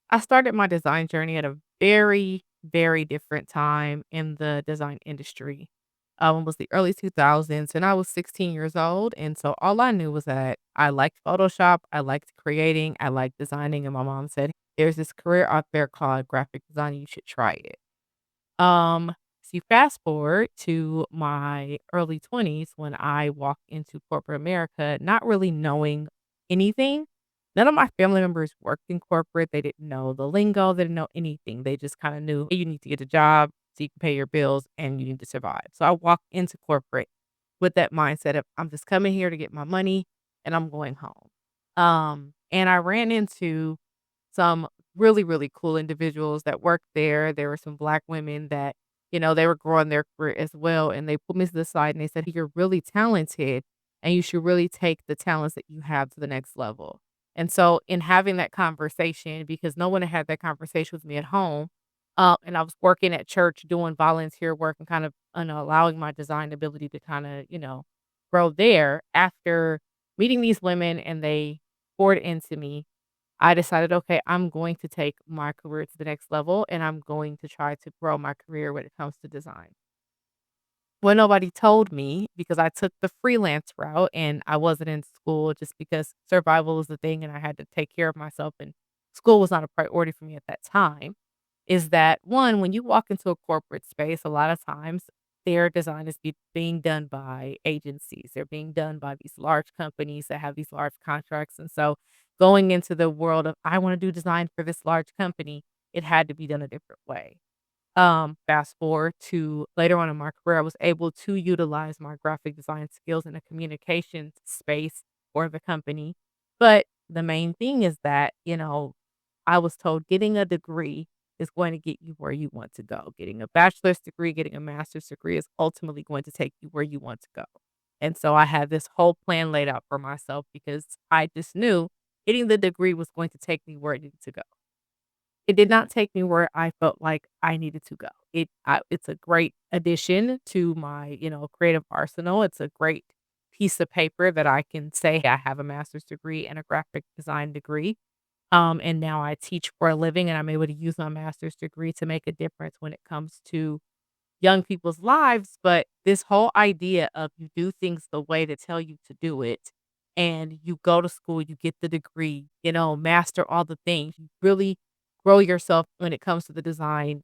I started my design journey at a very, very different time in the design industry. It was the early 2000s, and I was 16 years old. And so all I knew was that I liked Photoshop, I liked creating, I liked designing. And my mom said, "There's this career out there called graphic design. You should try it." So you fast forward to my early 20s when I walked into corporate America, not really knowing anything. None of my family members worked in corporate. They didn't know the lingo, they didn't know anything. They just kind of knew, "Hey, you need to get a job so you can pay your bills and you need to survive." So I walked into corporate with that mindset of, I'm just coming here to get my money and I'm going home. And I ran into some really, really cool individuals that worked there. There were some black women that, they were growing their career as well. And they put me to the side and they said, "You're really talented and you should really take the talents that you have to the next level." And so, in having that conversation, because no one had that conversation with me at home, and I was working at church doing volunteer work and kind of allowing my design ability to kind of, grow there. After meeting these women and they poured into me, I decided, okay, I'm going to take my career to the next level and I'm going to try to grow my career when it comes to design. Well, nobody told me because I took the freelance route and I wasn't in school just because survival was the thing and I had to take care of myself and school was not a priority for me at that time. Is that one, when you walk into a corporate space, a lot of times their design is being done by agencies. They're being done by these large companies that have these large contracts. And so going into the world of, I want to do design for this large company, it had to be done a different way. Fast forward to later on in my career, I was able to utilize my graphic design skills in a communications space for the company. But the main thing is that, I was told getting a degree is going to get you where you want to go. Getting a bachelor's degree, getting a master's degree is ultimately going to take you where you want to go. And so I had this whole plan laid out for myself because I just knew getting the degree was going to take me where it needed to go. It did not take me where I felt like I needed to go. It's a great addition to my, creative arsenal. It's a great piece of paper that I can say I have a master's degree and a graphic design degree. And now I teach for a living and I'm able to use my master's degree to make a difference when it comes to young people's lives. But this whole idea of you do things the way they tell you to do it and you go to school, you get the degree, master all the things, you really grow yourself when it comes to the design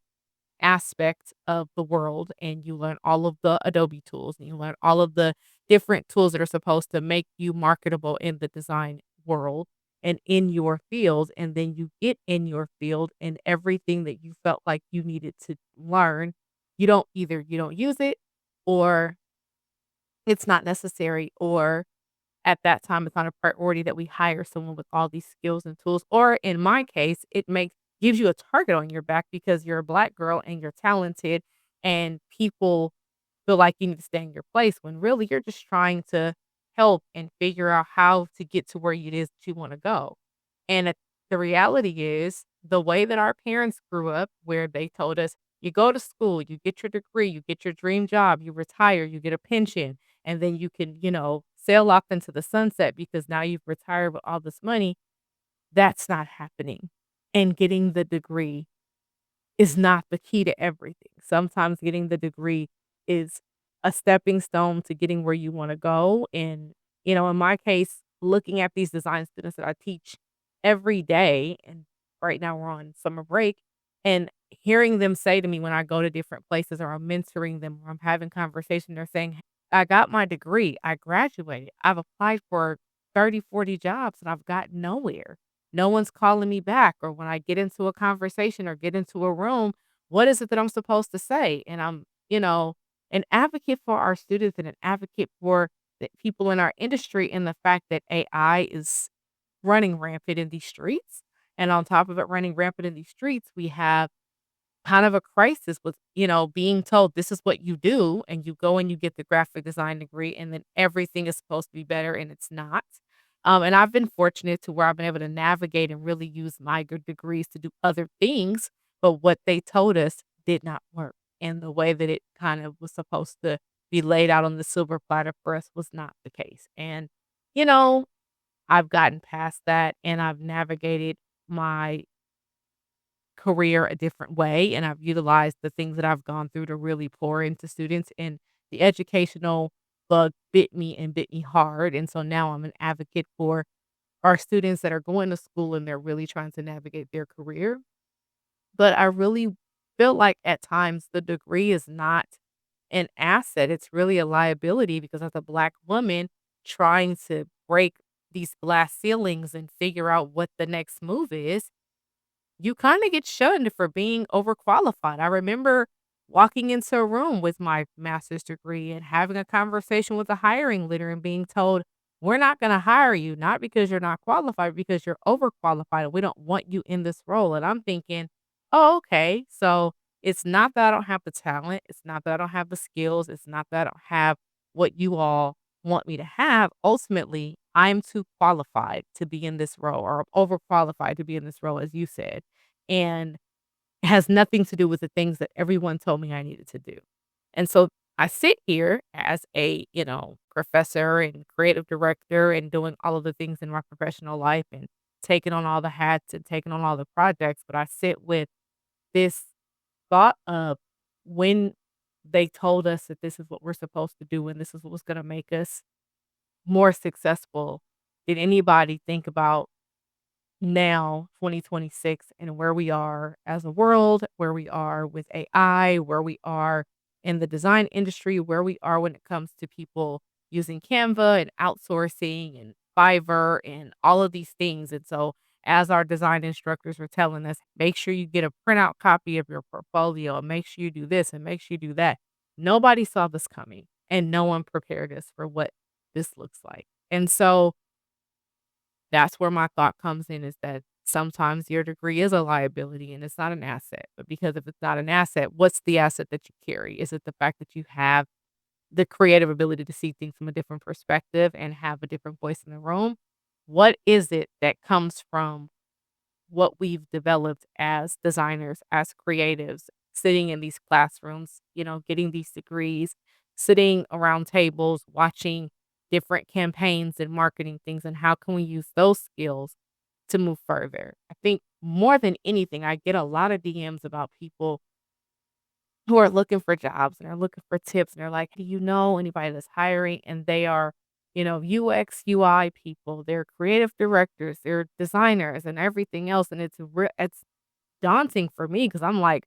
aspect of the world and you learn all of the Adobe tools and you learn all of the different tools that are supposed to make you marketable in the design world and in your field. And then you get in your field and everything that you felt like you needed to learn, you don't use it or it's not necessary or at that time, it's not a priority that we hire someone with all these skills and tools, or in my case, it makes gives you a target on your back because you're a black girl and you're talented and people feel like you need to stay in your place when really you're just trying to help and figure out how to get to where it is that you wanna go. And the reality is the way that our parents grew up where they told us, "You go to school, you get your degree, you get your dream job, you retire, you get a pension, and then you can, sail off into the sunset because now you've retired with all this money." That's not happening. And getting the degree is not the key to everything. Sometimes getting the degree is a stepping stone to getting where you wanna go, and, in my case, looking at these design students that I teach every day, and right now we're on summer break, and hearing them say to me when I go to different places or I'm mentoring them or I'm having conversation, they're saying, "I got my degree, I graduated, I've applied for 30, 40 jobs, and I've got nowhere." No one's calling me back, or when I get into a conversation or get into a room, what is it that I'm supposed to say? And I'm, an advocate for our students and an advocate for the people in our industry and the fact that AI is running rampant in these streets. And on top of it running rampant in these streets, we have kind of a crisis with, being told this is what you do and you go and you get the graphic design degree and then everything is supposed to be better and it's not. And I've been fortunate to where I've been able to navigate and really use my good degrees to do other things, but what they told us did not work. And the way that it kind of was supposed to be laid out on the silver platter for us was not the case. And, you know, I've gotten past that and I've navigated my career a different way, and I've utilized the things that I've gone through to really pour into students, and the educational bug bit me and bit me hard, and so now I'm an advocate for our students that are going to school and they're really trying to navigate their career. But I really feel like at times the degree is not an asset, it's really a liability because as a Black woman trying to break these glass ceilings and figure out what the next move is, you kinda get shunned for being overqualified. I remember walking into a room with my master's degree and having a conversation with a hiring leader and being told, "We're not gonna hire you, not because you're not qualified, because you're overqualified. We don't want you in this role." And I'm thinking, "Oh, okay. So it's not that I don't have the talent. It's not that I don't have the skills. It's not that I don't have what you all want me to have. Ultimately, I'm too qualified to be in this role or overqualified to be in this role," as you said. And it has nothing to do with the things that everyone told me I needed to do. And so I sit here as a, professor and creative director and doing all of the things in my professional life and taking on all the hats and taking on all the projects. But I sit with this thought of when they told us that this is what we're supposed to do and this is what was going to make us more successful. Did anybody think about now 2026 and where we are as a world, where we are with AI, where we are in the design industry, where we are when it comes to people using Canva and outsourcing and Fiverr and all of these things. And so, as our design instructors were telling us, make sure you get a printout copy of your portfolio and make sure you do this and make sure you do that. Nobody saw this coming and no one prepared us for what this looks like. And so, that's where my thought comes in is that sometimes your degree is a liability and it's not an asset. But because if it's not an asset, what's the asset that you carry? Is it the fact that you have the creative ability to see things from a different perspective and have a different voice in the room? What is it that comes from what we've developed as designers, as creatives, sitting in these classrooms, getting these degrees, sitting around tables, watching different campaigns and marketing things, and how can we use those skills to move further? I think more than anything, I get a lot of DMs about people who are looking for jobs and are looking for tips, and they're like, "Do you know anybody that's hiring?" And they are, UX, UI people, they're creative directors, they're designers and everything else, and it's daunting for me because 'cause I'm like,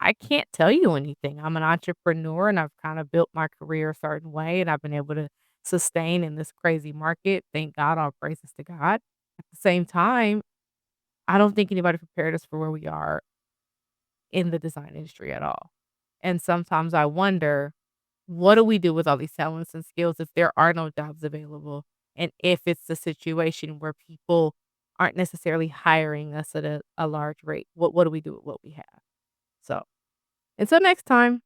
I can't tell you anything. I'm an entrepreneur, and I've kinda built my career a certain way, and I've been able to sustain in this crazy market. Thank God, all praises to God. At the same time, I don't think anybody prepared us for where we are in the design industry at all. And sometimes I wonder, what do we do with all these talents and skills if there are no jobs available? And if it's a situation where people aren't necessarily hiring us at a large rate, what do we do with what we have? So until next time.